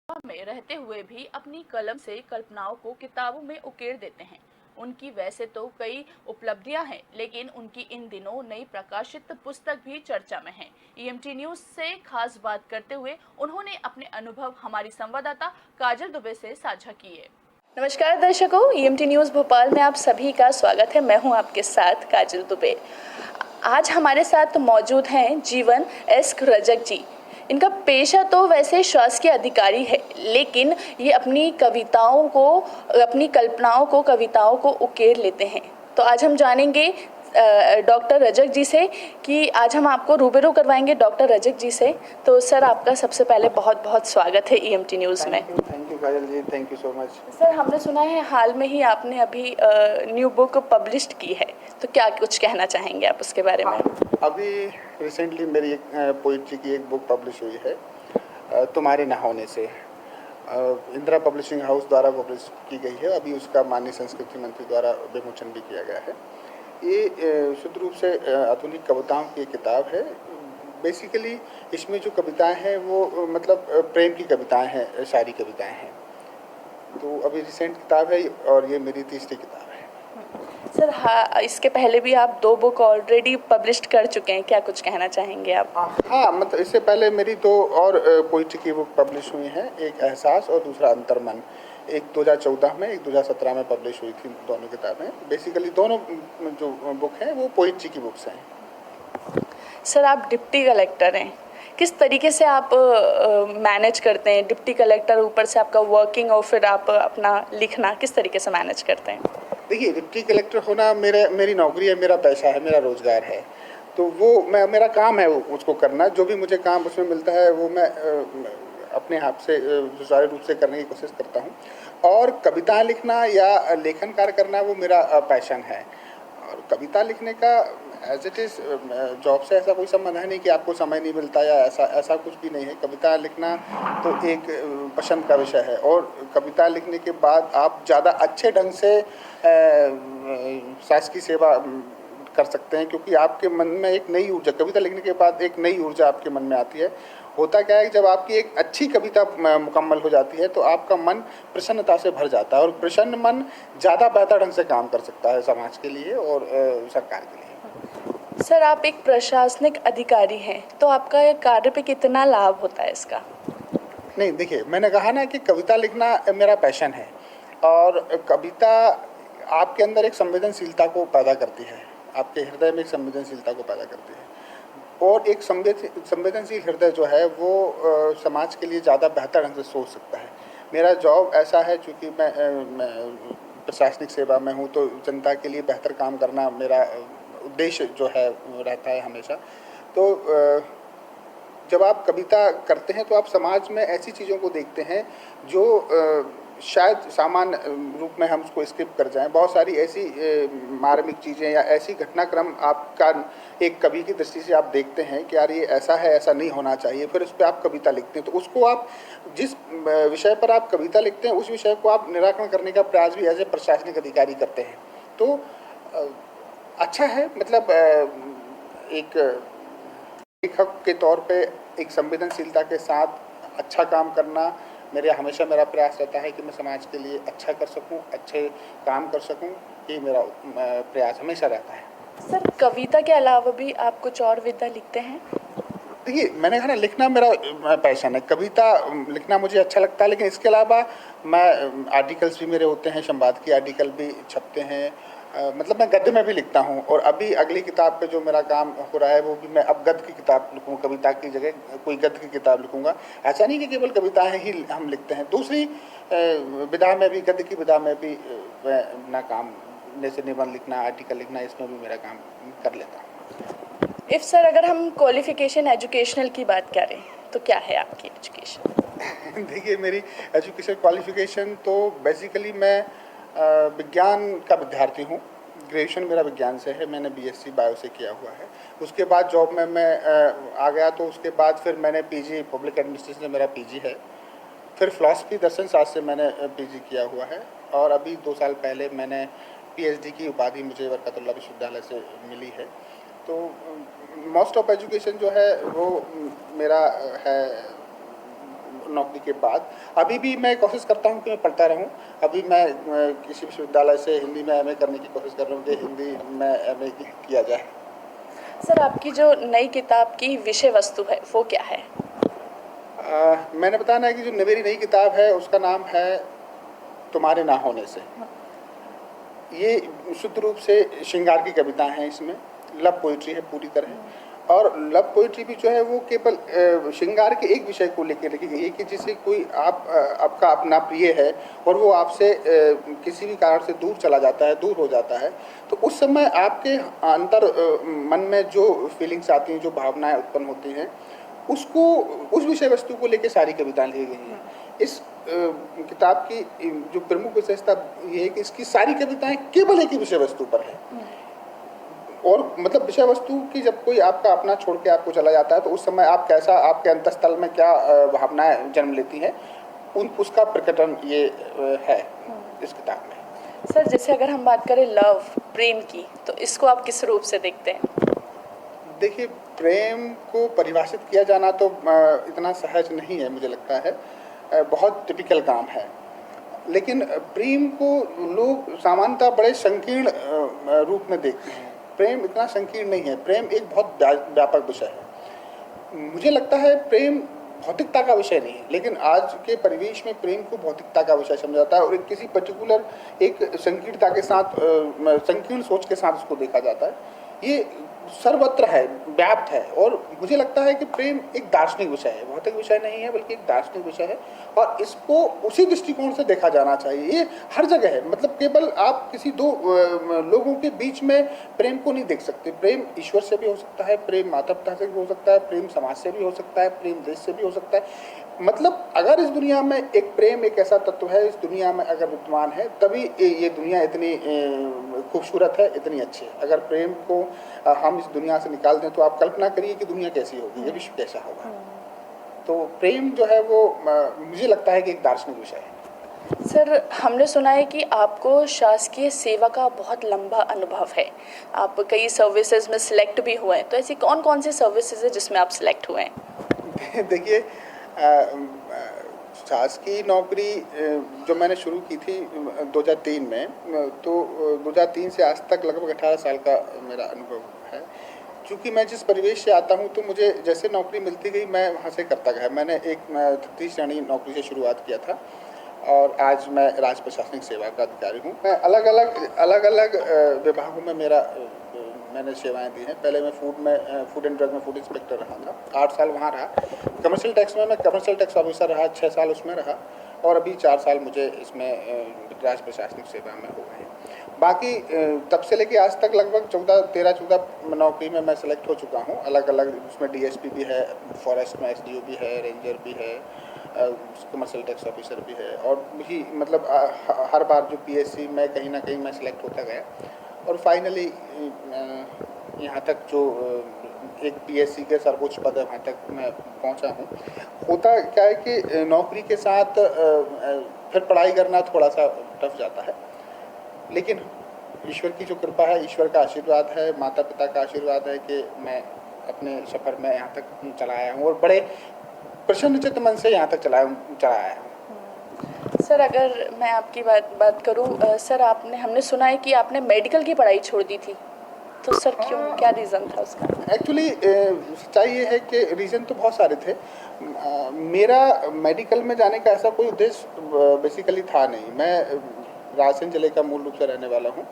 में रहते हुए भी अपनी कलम से कल्पनाओं को किताबों में उकेर देते हैं। उनकी वैसे तो कई उपलब्धियां हैं, लेकिन उनकी इन दिनों नई प्रकाशित पुस्तक भी चर्चा में है। ईएमटी न्यूज से खास बात करते हुए उन्होंने अपने अनुभव हमारी संवाददाता काजल दुबे से साझा किए। नमस्कार दर्शकों, ईएमटी न्यूज भोपाल में आप सभी का स्वागत है। मैं हूं आपके साथ काजल दुबे। आज हमारे साथ मौजूद हैं जीवन एस रजक जी। इनका पेशा तो वैसे शासकीय अधिकारी है, लेकिन ये अपनी कविताओं को उकेर लेते हैं। तो आज हम जानेंगे डॉक्टर रजक जी से कि आज हम आपको रूबरू करवाएंगे डॉक्टर रजक जी से। तो सर, आपका सबसे पहले बहुत बहुत स्वागत है ईएमटी न्यूज़ में। Thank you Kajal ji, thank you so much. Sir, हमने सुना है हाल में ही आपने अभी न्यू बुक पब्लिश की है, तो क्या कुछ कहना चाहेंगे आप उसके बारे में? अभी रिसेंटली मेरी एक पोइट्री की एक बुक पब्लिश हुई है, तुम्हारे न होने से। इंदिरा पब्लिशिंग हाउस द्वारा पब्लिश की गई है। अभी उसका माननीय संस्कृति मंत्री द्वारा विमोचन भी किया गया है। ये शुद्ध रूप से आधुनिक कविताओं की एक किताब है। बेसिकली इसमें जो कविताएं हैं वो मतलब प्रेम की कविताएं हैं, शायरी कविताएं हैं। तो अभी रिसेंट किताब है और ये मेरी तीसरी किताब है। सर, हाँ, इसके पहले भी आप 2 बुक ऑलरेडी पब्लिश्ड कर चुके हैं, क्या कुछ कहना चाहेंगे आप? हाँ, मतलब इससे पहले मेरी 2 और पोइट्री की बुक पब्लिश हुई हैं, एक एहसास और दूसरा अंतर्मन। एक 2014 में, एक 2017 में पब्लिश हुई थी दोनों किताबें। बेसिकली दोनों जो बुक हैं वो पोइट्री की बुक्स हैं। सर, आप डिप्टी कलेक्टर हैं, किस तरीके से आप मैनेज करते हैं? डिप्टी कलेक्टर, ऊपर से आपका वर्किंग और फिर आप अपना लिखना किस तरीके से मैनेज करते हैं? देखिए, डिप्टी कलेक्टर होना मेरी नौकरी है, मेरा पैसा है, मेरा रोज़गार है। तो वो मेरा काम है उसको करना। जो भी मुझे काम उसमें मिलता है वो मैं अपने आप से सुचारू रूप से करने की कोशिश करता हूँ। और कविता लिखना या लेखन कार्य करना वो मेरा पैशन है। और कविता लिखने का एज इट इज़ जॉब से ऐसा कोई संबंध है नहीं कि आपको समय नहीं मिलता या ऐसा कुछ भी नहीं है। कविता लिखना तो एक पसंद का विषय है। और कविता लिखने के बाद आप ज़्यादा अच्छे ढंग से शासकीय सेवा कर सकते हैं, क्योंकि आपके मन में एक नई ऊर्जा, कविता लिखने के बाद एक नई ऊर्जा आपके मन में आती है। होता क्या है कि जब आपकी एक अच्छी कविता मुकम्मल हो जाती है तो आपका मन प्रसन्नता से भर जाता है, और प्रसन्न मन ज़्यादा बेहतर ढंग से काम कर सकता है समाज के लिए और सरकार के लिए। सर, आप एक प्रशासनिक अधिकारी हैं, तो आपका ये कार्य पे कितना लाभ होता है इसका? नहीं, देखिए, मैंने कहा ना कि कविता लिखना मेरा पैशन है। और कविता आपके अंदर एक संवेदनशीलता को पैदा करती है, आपके हृदय में एक संवेदनशीलता को पैदा करती है। और एक संवेदनशील हृदय जो है वो समाज के लिए ज़्यादा बेहतर ढंग से सोच सकता है। मेरा जॉब ऐसा है, चूँकि मैं प्रशासनिक सेवा में हूँ, तो जनता के लिए बेहतर काम करना मेरा उद्देश्य जो है रहता है हमेशा। तो जब आप कविता करते हैं तो आप समाज में ऐसी चीज़ों को देखते हैं जो शायद सामान्य रूप में हम उसको स्किप कर जाएं। बहुत सारी ऐसी मार्मिक चीज़ें या ऐसी घटनाक्रम आपका एक कवि की दृष्टि से आप देखते हैं कि यार ये ऐसा है, ऐसा नहीं होना चाहिए, फिर उस पर आप कविता लिखते हैं। तो उसको आप जिस विषय पर आप कविता लिखते हैं उस विषय को आप निराकरण करने का प्रयास भी एज ए प्रशासनिक अधिकारी करते हैं। तो अच्छा है, मतलब एक लेखक के तौर पे एक संवेदनशीलता के साथ अच्छा काम करना हमेशा मेरा प्रयास रहता है कि मैं समाज के लिए अच्छा कर सकूं, अच्छे काम कर सकूं। ये मेरा प्रयास हमेशा रहता है। सर, कविता के अलावा भी आप कुछ और विधा लिखते हैं? देखिए, मैंने कहा ना, लिखना मेरा पैशन है। कविता लिखना मुझे अच्छा लगता है, लेकिन इसके अलावा मैं आर्टिकल्स भी मेरे होते हैं, संपादकीय आर्टिकल भी छपते हैं। मतलब मैं गद्य में भी लिखता हूँ। और अभी अगली किताब पे जो मेरा काम हो रहा है वो भी मैं अब गद्य की किताब लिखूँ, कविता की जगह कोई गद्य की किताब लिखूँगा। ऐसा नहीं कि केवल कविताएं ही हम लिखते हैं, दूसरी विधा में भी, गद्य की विधा में भी मैं अपना काम, जैसे निबंध लिखना, आर्टिकल लिखना, इसमें भी मेरा काम कर लेता हूँ। सर, अगर हम क्वालिफिकेशन एजुकेशनल की बात करें तो क्या है आपकी एजुकेशन? देखिए, मेरी एजुकेशन क्वालिफिकेशन तो बेसिकली मैं विज्ञान का विद्यार्थी हूँ। ग्रेजुएशन मेरा विज्ञान से है, मैंने बीएससी बायो से किया हुआ है। उसके बाद जॉब में मैं आ गया, तो उसके बाद फिर मैंने पीजी पब्लिक एडमिनिस्ट्रेशन से मेरा पीजी है। फिर फिलॉसफी दर्शन शास्त्र से मैंने पीजी किया हुआ है। और अभी 2 साल पहले मैंने पीएचडी की उपाधि मुझे बरकतुल्लाह विश्वविद्यालय से मिली है। तो मोस्ट ऑफ एजुकेशन जो है वो मेरा है नौकरी के बाद अभी भी मैं कोशिश करता हूँ कि मैं पढ़ता रहूँ। अभी मैं किसी विश्वविद्यालय से हिंदी में एमए करने की कोशिश कर रहा हूँ कि हिंदी में एमए किया जाए। सर, आपकी जो नई किताब की विषय वस्तु है वो क्या है? मैंने बताना है कि जो मेरी नई किताब है उसका नाम है तुम्हारे ना होने से। ये शुद्ध रूप से श्रृंगार की कविताएं हैं, इसमें लव पोइट्री है पूरी तरह। और लव पोइट्री भी जो है वो केवल श्रृंगार के एक विषय को लेकर लिखी गई है कि जैसे कोई आपका अपना प्रिय है और वो आपसे किसी भी कारण से दूर चला जाता है, दूर हो जाता है, तो उस समय आपके अंतर मन में जो फीलिंग्स आती हैं, जो भावनाएं उत्पन्न होती हैं, उसको उस विषय वस्तु को लेकर सारी कविताएं लिखी गई हैं। इस किताब की जो प्रमुख विशेषता ये है कि इसकी सारी कविताएं केवल एक ही विषय वस्तु पर है। और मतलब विषय वस्तु की जब कोई आपका अपना छोड़ के आपको चला जाता है तो उस समय आप कैसा, आपके अंतःस्थल में क्या भावनाएं जन्म लेती हैं, उसका प्रकटन ये है इस किताब में। सर, जैसे अगर हम बात करें लव, प्रेम की, तो इसको आप किस रूप से देखते हैं? देखिए, प्रेम को परिभाषित किया जाना तो इतना सहज नहीं है, मुझे लगता है बहुत टिपिकल काम है। लेकिन प्रेम को लोग सामान्यतः बड़े संकीर्ण रूप में देखते हैं। प्रेम इतना संकीर्ण नहीं है, प्रेम एक बहुत व्यापक विषय है। मुझे लगता है प्रेम भौतिकता का विषय नहीं है, लेकिन आज के परिवेश में प्रेम को भौतिकता का विषय समझा जाता है और किसी पर्टिकुलर एक संकीर्णता के साथ, संकीर्ण सोच के साथ उसको देखा जाता है। ये सर्वत्र है, व्याप्त है। और मुझे लगता है कि प्रेम एक दार्शनिक विषय है, भौतिक विषय नहीं है बल्कि एक दार्शनिक विषय है और इसको उसी दृष्टिकोण से देखा जाना चाहिए। ये हर जगह है, मतलब केवल आप किसी दो लोगों के बीच में प्रेम को नहीं देख सकते। प्रेम ईश्वर से भी हो सकता है, प्रेम माता पिता से भी हो सकता है, प्रेम समाज से भी हो सकता है, प्रेम देश से भी हो सकता है। मतलब अगर इस दुनिया में एक प्रेम एक ऐसा तत्व है, इस दुनिया में अगर विद्यमान है, तभी ये दुनिया इतनी खूबसूरत है, इतनी अच्छी है। अगर प्रेम को हम इस दुनिया से निकाल दें तो आप कल्पना करिए कि दुनिया कैसी होगी, ये विश्व कैसा होगा। तो प्रेम जो है वो मुझे लगता है कि एक दार्शनिक विषय है। सर, हमने सुना है कि आपको शासकीय सेवा का बहुत लंबा अनुभव है। आप कई सर्विसेज में सिलेक्ट भी हुए हैं, तो ऐसी कौन कौन सी सर्विसेज है जिसमें आप सिलेक्ट हुए हैं? देखिए, शासकीय नौकरी जो मैंने शुरू की थी 2003 में, तो 2003 से आज तक लगभग 18 साल का मेरा अनुभव है। चूँकि मैं जिस परिवेश से आता हूँ तो मुझे जैसे नौकरी मिलती गई मैं वहाँ से करता गया। मैंने एक तृतीय श्रेणी नौकरी से शुरुआत किया था और आज मैं राज्य प्रशासनिक सेवा का अधिकारी हूँ। मैं अलग अलग विभागों में मैंने सेवाएं दी हैं। पहले मैं फूड एंड ड्रग में फूड इंस्पेक्टर रहा था, 8 साल वहाँ रहा। कमर्शियल टैक्स में मैं कमर्शियल टैक्स ऑफिसर रहा, 6 साल उसमें रहा और अभी 4 साल मुझे इसमें राज्य प्रशासनिक सेवा में हो गए हैं। बाकी तब से लेके आज तक लगभग 13-14 नौकरी में मैं सेलेक्ट हो चुका हूँ। अलग अलग उसमें डीएसपी भी है, फॉरेस्ट में एसडीओ भी है, रेंजर भी है, कमर्शियल टैक्स ऑफिसर भी है। और भी मतलब हर बार जो पीएससी में कहीं ना कहीं मैं सिलेक्ट होता गया और फाइनली यहाँ तक जो एक पीएससी के सर्वोच्च पद है वहाँ तक मैं पहुँचा हूँ। होता क्या है कि नौकरी के साथ फिर पढ़ाई करना थोड़ा सा टफ जाता है, लेकिन ईश्वर की जो कृपा है, ईश्वर का आशीर्वाद है, माता पिता का आशीर्वाद है कि मैं अपने सफ़र में यहाँ तक चला आया हूँ और बड़े प्रसन्नचित्त मन से यहाँ तक चला आया हूँ। सर, अगर मैं आपकी बात करूं, सर हमने सुना है कि आपने मेडिकल की पढ़ाई छोड़ दी थी, तो सर क्यों, क्या रीज़न था उसका? एक्चुअली सच्चाई ये है कि रीज़न तो बहुत सारे थे। मेरा मेडिकल में जाने का ऐसा कोई उद्देश्य बेसिकली था नहीं। मैं रायसेन जिले का मूल रूप से रहने वाला हूँ।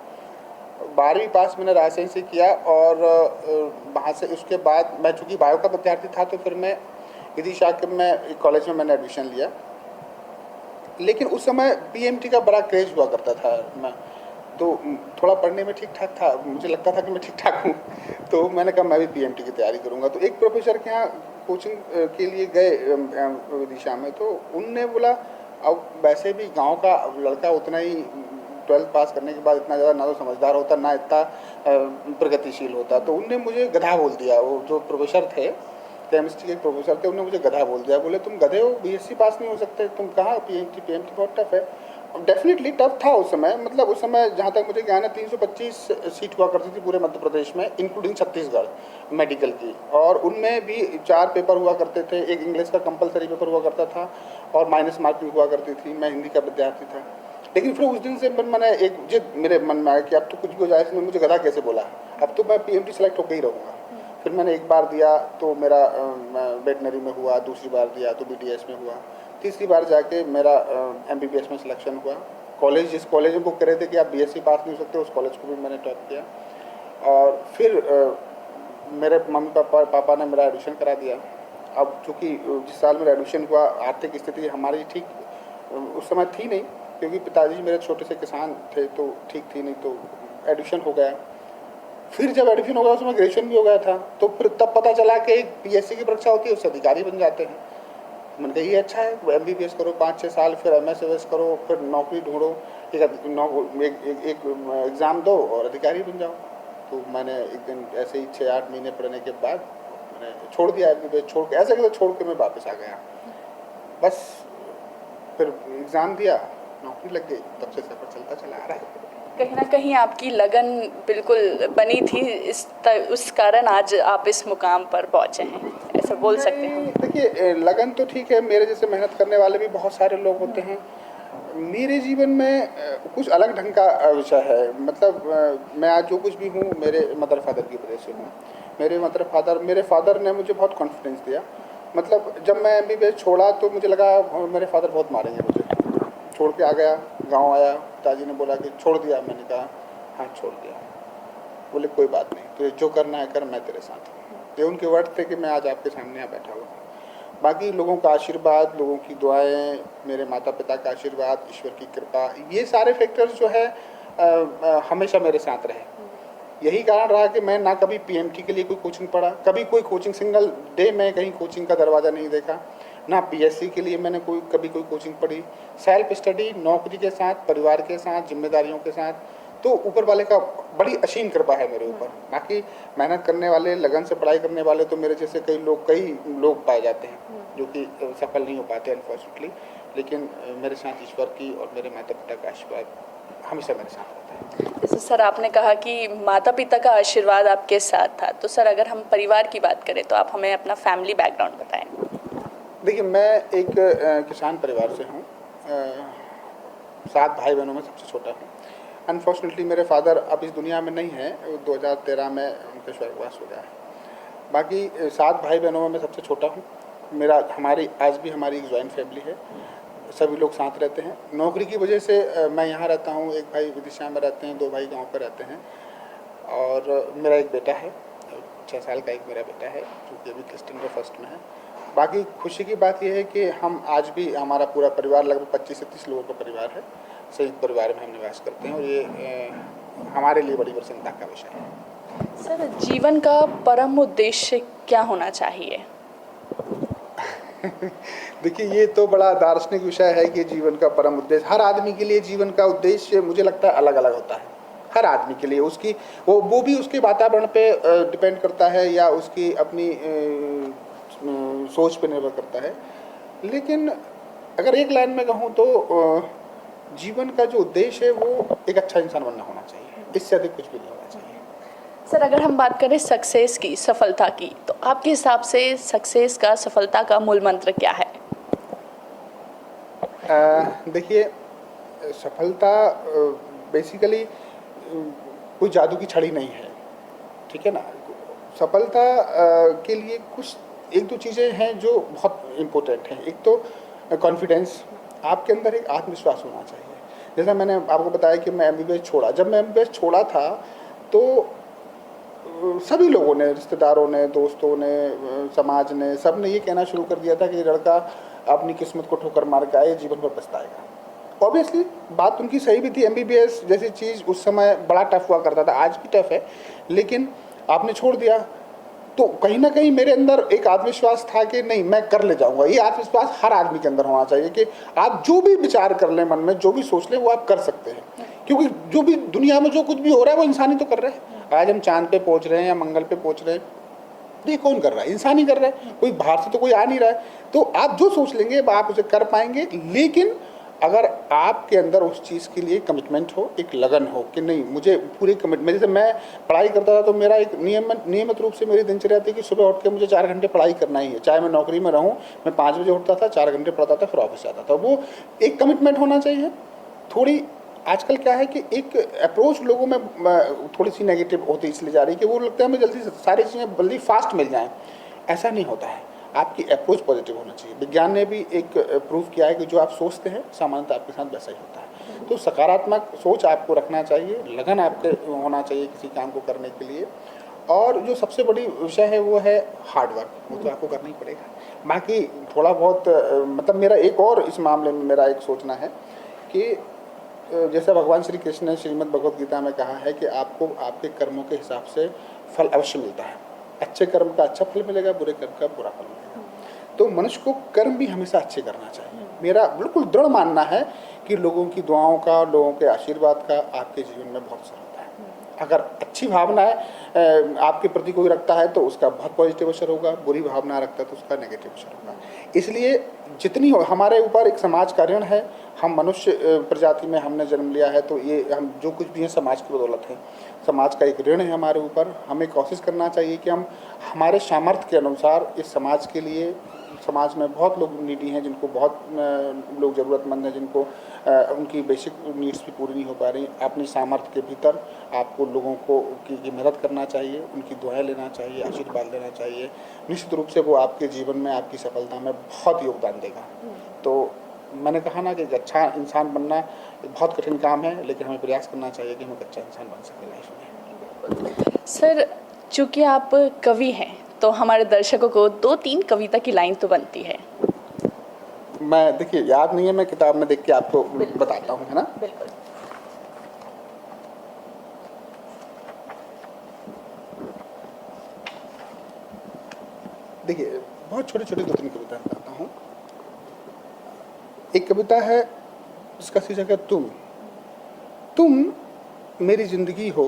12वीं पास मैंने रायसेन से किया और वहाँ से उसके बाद मैं चूँकि बायो का विद्यार्थी था तो फिर मैं विदिशा के में कॉलेज में मैंने एडमिशन लिया। लेकिन उस समय पीएमटी का बड़ा क्रेज हुआ करता था, मैं तो थोड़ा पढ़ने में ठीक ठाक था, मुझे लगता था कि मैं ठीक ठाक हूँ, तो मैंने कहा मैं भी पीएमटी की तैयारी करूँगा। तो एक प्रोफेसर के यहाँ कोचिंग के लिए गए विदिशा में, तो उनने बोला अब वैसे भी गांव का लड़का उतना ही 12th पास करने के बाद इतना ज़्यादा ना तो समझदार होता ना इतना प्रगतिशील होता, तो उनने मुझे गधा बोल दिया। वो जो प्रोफेसर थे, केमिस्ट्री के प्रोफेसर थे, उन्होंने मुझे गधा बोल दिया। बोले तुम गधे हो, बीएससी पास नहीं हो सकते, तुम कहाँ पीएमटी बहुत टफ है। डेफिनेटली टफ था उस समय, मतलब उस समय जहाँ तक मुझे ज्ञान है 325 सीट हुआ करती थी पूरे मध्य प्रदेश में, इंक्लूडिंग छत्तीसगढ़ मेडिकल की, और उनमें भी 4 पेपर हुआ करते थे। एक इंग्लिश का कंपलसरी पेपर हुआ करता था और माइनस मार्किंग हुआ करती थी। मैं हिंदी का विद्यार्थी था, लेकिन फिर उस दिन से मैंने एक जिद मेरे मन में आया कि अब तो कुछ भी हो जाए, इसमें मुझे गधा कैसे बोला, अब तो मैं PMT सेलेक्ट होकर ही रहूँगा। फिर मैंने एक बार दिया तो मेरा वेटनरी में हुआ, दूसरी बार दिया तो BDS में हुआ, तीसरी बार जाके मेरा MBBS में सिलेक्शन हुआ। कॉलेज, जिस कॉलेज में वो कह रहे थे कि आप BSc पास नहीं हो सकते, उस कॉलेज को भी मैंने टॉप किया। और फिर मेरे मम्मी पापा ने मेरा एडमिशन करा दिया। अब चूँकि जिस साल मेरा एडमिशन हुआ, आर्थिक स्थिति हमारी ठीक उस समय थी नहीं, क्योंकि पिताजी मेरे छोटे से किसान थे, तो ठीक थी नहीं, तो एडमिशन हो गया। फिर जब एडमिशन हो गया उसमें ग्रेजुएशन भी हो गया था, तो फिर तब पता चला कि एक PSC की परीक्षा होती है, उससे अधिकारी बन जाते हैं। मैंने कहा ये अच्छा है, MBBS करो 5-6 साल, फिर MS करो, फिर नौकरी ढूंढो, एक एग्ज़ाम दो और अधिकारी बन जाओ। तो मैंने एक दिन ऐसे ही 6-8 महीने पढ़ने के बाद मैंने छोड़ दिया MBBS, छोड़ के ऐसे छोड़ के मैं वापस आ गया। बस फिर एग्ज़ाम दिया, नौकरी लग गई, तब से सफ़र चलता चला आ रहा है। कहीं ना कहीं आपकी लगन बिल्कुल बनी थी, उस कारण आज आप इस मुकाम पर पहुंचे हैं, ऐसा बोल सकते हैं। देखिए, लगन तो ठीक है, मेरे जैसे मेहनत करने वाले भी बहुत सारे लोग होते हैं। मेरे जीवन में कुछ अलग ढंग का विषय है, मतलब मैं आज जो कुछ भी हूँ मेरे मदर फादर की वजह से हूँ। मेरे फादर ने मुझे बहुत कॉन्फिडेंस दिया। मतलब जब मैं MBBS छोड़ा तो मुझे लगा मेरे फादर बहुत मारेंगे मुझे, छोड़ के आ गया, गांव आया, पिताजी ने बोला कि छोड़ दिया। मैंने कहा हाँ छोड़ दिया। बोले कोई बात नहीं, तुझे जो करना है कर, मैं तेरे साथ हूँ। ये उनके वर्ड थे कि मैं आज आपके सामने यहाँ बैठा हुआ हूँ। बाकी लोगों का आशीर्वाद, लोगों की दुआएं, मेरे माता पिता का आशीर्वाद, ईश्वर की कृपा, ये सारे फैक्टर्स जो है हमेशा मेरे साथ रहे। यही कारण रहा कि मैं ना कभी PMT के लिए कोई कोचिंग पढ़ा, कभी कोई कोचिंग सिंगल डे में कहीं कोचिंग का दरवाज़ा नहीं देखा, ना PSC के लिए मैंने कभी कोई कोचिंग पढ़ी। सेल्फ स्टडी, नौकरी के साथ, परिवार के साथ, जिम्मेदारियों के साथ, तो ऊपर वाले का बड़ी असीम कृपा है मेरे ऊपर। बाकी मेहनत करने वाले, लगन से पढ़ाई करने वाले तो मेरे जैसे कई लोग पाए जाते हैं जो कि सफल नहीं हो पाते अनफॉर्चुनेटली, लेकिन मेरे साथ ईश्वर की और मेरे माता पिता का आशीर्वाद हमेशा मेरे साथ रहता है। जैसे सर आपने कहा कि माता पिता का आशीर्वाद आपके साथ था, तो सर अगर हम परिवार की बात करें तो आप हमें अपना फैमिली बैकग्राउंड बताएं। देखिए, मैं एक किसान परिवार से हूँ, 7 भाई बहनों में सबसे छोटा हूँ। अनफॉर्चुनेटली मेरे फादर अब इस दुनिया में नहीं है, 2013 में उनका स्वर्गवास हो गया है। बाकी 7 भाई बहनों में मैं सबसे छोटा हूँ। आज भी हमारी एक जॉइंट फैमिली है, सभी लोग साथ रहते हैं। नौकरी की वजह से मैं यहाँ रहता हूँ, एक भाई विदिशा में रहते हैं, 2 भाई गाँव पर रहते हैं, और मेरा एक बेटा है, 6 साल का एक मेरा बेटा है जो कि अभी स्टैंडर्ड फर्स्ट में है। बाकी खुशी की बात यह है कि हम आज भी, हमारा पूरा परिवार लगभग 25 से 30 लोगों का परिवार है, संयुक्त परिवार में हम निवास करते हैं, और ये हमारे लिए बड़ी प्रसन्नता का विषय है। सर जीवन का परम उद्देश्य क्या होना चाहिए? देखिए, ये तो बड़ा दार्शनिक विषय है कि जीवन का परम उद्देश्य, हर आदमी के लिए जीवन का उद्देश्य मुझे लगता है अलग अलग होता है। हर आदमी के लिए उसकी वो भी उसके वातावरण पे डिपेंड करता है, या उसकी अपनी सोच पे निर्भर करता है। लेकिन अगर एक लाइन में कहूँ तो जीवन का जो उद्देश्य है वो एक अच्छा इंसान बनना होना चाहिए, इससे अधिक कुछ भी नहीं होना चाहिए। सर अगर हम बात करें सक्सेस की, सफलता की, तो आपके हिसाब से सक्सेस का, सफलता का मूल मंत्र क्या है? देखिए, सफलता बेसिकली कोई जादू की छड़ी नहीं है, ठीक है ना। सफलता के लिए कुछ 1-2 चीज़ें हैं जो बहुत इम्पोर्टेंट हैं। एक तो कॉन्फिडेंस, आपके अंदर एक आत्मविश्वास होना चाहिए। जैसा मैंने आपको बताया कि मैं MBBS छोड़ा, जब मैं MBBS छोड़ा था तो सभी लोगों ने, रिश्तेदारों ने, दोस्तों ने, समाज ने, सब ने ये कहना शुरू कर दिया था कि लड़का अपनी किस्मत को ठोकर मार के आए, जीवन भर पछताएगा। ऑब्वियसली बात उनकी सही भी थी। MBBS जैसी चीज़ उस समय बड़ा टफ हुआ करता था, आज भी टफ है, लेकिन आपने छोड़ दिया तो कहीं ना कहीं मेरे अंदर एक आत्मविश्वास था कि नहीं, मैं कर ले जाऊंगा। ये आत्मविश्वास हर आदमी के अंदर होना चाहिए कि आप जो भी विचार कर लें, मन में जो भी सोच लें, वो आप कर सकते हैं, क्योंकि जो भी दुनिया में जो कुछ भी हो रहा है वो इंसान ही तो कर रहे हैं। आज हम चांद पे पहुंच रहे हैं या मंगल पे पहुंच रहे हैं, ये कौन कर रहा है? इंसान ही कर रहा है, कोई बाहर से तो कोई आ नहीं रहा है। तो आप जो सोच लेंगे आप उसे कर पाएंगे, लेकिन अगर आपके अंदर उस चीज़ के लिए कमिटमेंट हो, एक लगन हो कि नहीं मुझे पूरी कमिटमेंट, जैसे मैं पढ़ाई करता था तो मेरा एक नियमित रूप से मेरी दिनचर्या थी कि सुबह उठ के मुझे 4 घंटे पढ़ाई करना ही है, चाहे मैं नौकरी में रहूँ, मैं 5 बजे उठता था, 4 घंटे पढ़ता था, फिर ऑफिस जाता था। वो एक कमिटमेंट होना चाहिए। थोड़ी आजकल क्या है कि एक अप्रोच लोगों में थोड़ी सी नेगेटिव होती इसलिए जा रही है कि वो लगता है हमें जल्दी सारी चीज़ें जल्दी फास्ट मिल जाएँ। ऐसा नहीं होता है, आपकी अप्रोच पॉजिटिव होना चाहिए। विज्ञान ने भी एक प्रूव किया है कि जो आप सोचते हैं सामान्यतः आपके साथ वैसा ही होता है। तो सकारात्मक सोच आपको रखना चाहिए, लगन आपके होना चाहिए किसी काम को करने के लिए। और जो सबसे बड़ी विषय है वो है हार्ड वर्क, वो तो आपको करना ही पड़ेगा। बाकी थोड़ा बहुत मतलब मेरा एक और इस मामले में मेरा एक सोचना है कि जैसे भगवान श्री कृष्ण ने श्रीमद् भगवद गीता में कहा है कि आपको आपके कर्मों के हिसाब से फल अवश्य मिलता है। अच्छे कर्म का अच्छा फल मिलेगा, बुरे कर्म का बुरा फल मिलेगा। तो मनुष्य को कर्म भी हमेशा अच्छे करना चाहिए। मेरा बिल्कुल दृढ़ मानना है कि लोगों की दुआओं का, लोगों के आशीर्वाद का आपके जीवन में बहुत असर होता है। अगर अच्छी भावनाएं आपके प्रति कोई रखता है तो उसका बहुत पॉजिटिव असर होगा, बुरी भावना रखता है तो उसका नेगेटिव असर होगा। इसलिए जितनी हो हमारे ऊपर एक समाज का ऋण है, हम मनुष्य प्रजाति में हमने जन्म लिया है, तो ये हम जो कुछ भी हैं समाज की बदौलत है। समाज का एक ऋण है हमारे ऊपर। हमें कोशिश करना चाहिए कि हम हमारे सामर्थ्य के अनुसार इस समाज के लिए, समाज में बहुत लोग नीडी हैं, जिनको बहुत लोग ज़रूरतमंद हैं, जिनको उनकी बेसिक नीड्स भी पूरी नहीं हो पा रही, अपनी सामर्थ्य के भीतर आपको लोगों को की मदद करना चाहिए, उनकी दुआएं लेना चाहिए, आशीर्वाद लेना चाहिए। निश्चित रूप से वो आपके जीवन में, आपकी सफलता में बहुत योगदान देगा। तो मैंने कहा ना कि एक अच्छा इंसान बनना बहुत कठिन काम है, लेकिन हमें प्रयास करना चाहिए कि हम एक अच्छा इंसान बन सकें लाइफ में। सर, चूँकि आप कवि हैं तो हमारे दर्शकों को 2-3 कविता की लाइन तो बनती है। मैं देखिए याद नहीं है, मैं किताब में देख के आपको बताता हूँ, है ना। बिल्कुल। देखिए बहुत छोटी छोटी 2-3 कविता बताता हूँ। एक कविता है जिसका शीर्षक है तुम मेरी जिंदगी हो,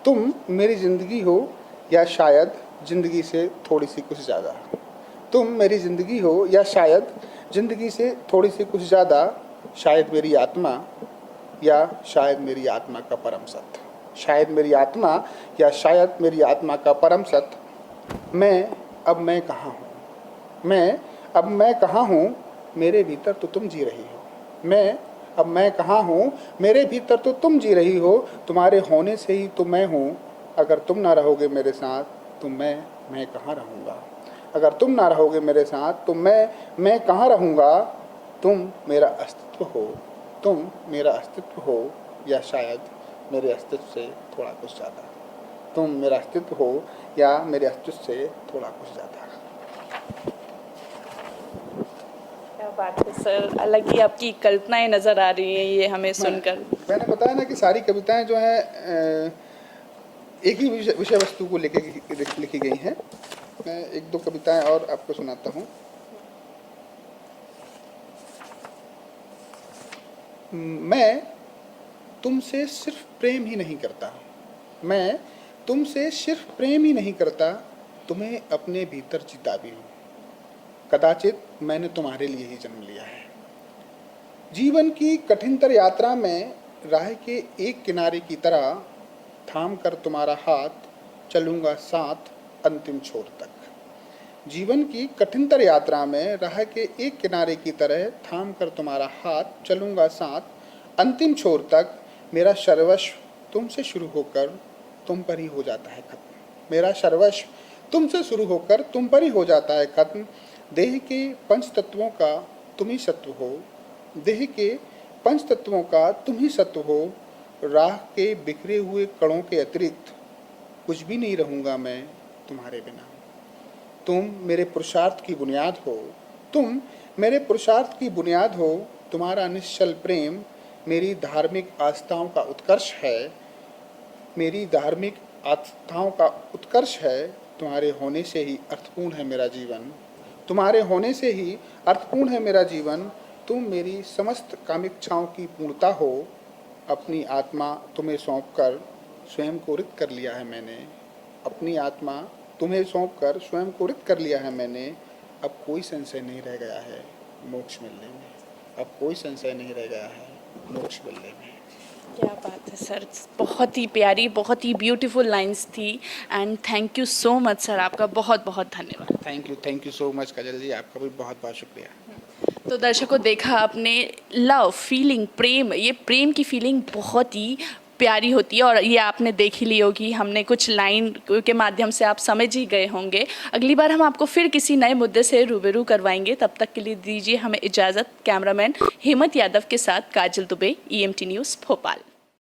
तुम मेरी जिंदगी हो या शायद जिंदगी से थोड़ी सी कुछ ज़्यादा। तुम मेरी जिंदगी हो या शायद जिंदगी से थोड़ी सी कुछ ज़्यादा, शायद मेरी आत्मा या शायद मेरी आत्मा का परम सत्य। शायद मेरी आत्मा या शायद मेरी आत्मा का परम सत्य। मैं कहाँ हूँ, अब मैं कहाँ हूँ, मेरे भीतर तो तुम जी रही हो। मैं कहाँ हूँ, मेरे भीतर तो तुम जी रही हो। तुम्हारे होने से ही तो मैं हूँ। अगर तुम ना रहोगे मेरे साथ तो मैं कहाँ रहूँगा। अगर तुम ना रहोगे मेरे साथ तो मैं कहाँ रहूँगा। तुम मेरा अस्तित्व हो, तुम मेरा अस्तित्व हो या शायद मेरे अस्तित्व से थोड़ा कुछ ज़्यादा। तुम मेरा अस्तित्व हो या मेरे अस्तित्व से थोड़ा कुछ ज़्यादा। क्या बात है सर, अलग ही आपकी कल्पनाएं नज़र आ रही हैं ये हमें सुनकर। मैंने बताया ना कि सारी कविताएं जो हैं एक ही विषय वस्तु को लेके लिखी गई हैं। मैं 1-2 कविताएं और आपको सुनाता हूँ। मैं तुमसे सिर्फ प्रेम ही नहीं करता, मैं तुमसे सिर्फ प्रेम ही नहीं करता, तुम्हें अपने भीतर जीता भी हूँ। कदाचित मैंने तुम्हारे लिए ही जन्म लिया है। जीवन की कठिनतर यात्रा में राह के एक किनारे की तरह थाम कर तुम्हारा हाथ चलूँगा साथ अंतिम छोर तक। जीवन की कठिनतर यात्रा में राह के एक किनारे की तरह थाम कर तुम्हारा हाथ चलूँगा साथ अंतिम छोर तक। मेरा सर्वस्व तुमसे शुरू होकर तुम पर ही हो जाता है खत्म। मेरा सर्वस्व तुमसे शुरू होकर तुम पर ही हो जाता है खत्म। देह के पंच तत्वों का तुम ही सत्व हो, देह के पंच तत्वों का तुम ही सत्व हो। राह के बिखरे हुए कणों के अतिरिक्त कुछ भी नहीं रहूँगा मैं तुम्हारे बिना। तुम मेरे पुरुषार्थ की बुनियाद हो, तुम मेरे पुरुषार्थ की बुनियाद हो। तुम्हारा निश्चल प्रेम मेरी धार्मिक आस्थाओं का उत्कर्ष है, मेरी धार्मिक आस्थाओं का उत्कर्ष है। तुम्हारे होने से ही अर्थपूर्ण है मेरा जीवन, तुम्हारे होने से ही अर्थपूर्ण है मेरा जीवन। तुम मेरी समस्त कामिक्षाओं की पूर्णता हो। अपनी आत्मा तुम्हें सौंपकर स्वयं को रिक्त कर लिया है मैंने, अपनी आत्मा तुम्हें सौंपकर स्वयं को रिक्त कर लिया है मैंने। अब कोई संशय नहीं रह गया है मोक्ष मिलने में। अब कोई संशय नहीं रह गया है मोक्ष बल्ले में। क्या बात है सर, बहुत ही प्यारी, बहुत ही ब्यूटीफुल लाइंस थी and thank you so much sir, आपका बहुत बहुत धन्यवाद। थैंक यू सो मच काजल जी, आपका भी बहुत बहुत शुक्रिया। तो दर्शकों, देखा आपने, लव फीलिंग, प्रेम, ये प्रेम की फीलिंग बहुत ही प्यारी होती है और ये आपने देख ही ली होगी, हमने कुछ लाइन के माध्यम से आप समझ ही गए होंगे। अगली बार हम आपको फिर किसी नए मुद्दे से रूबरू करवाएंगे, तब तक के लिए दीजिए हमें इजाज़त। कैमरामैन हेमंत यादव के साथ काजल दुबे, EMT न्यूज़ भोपाल।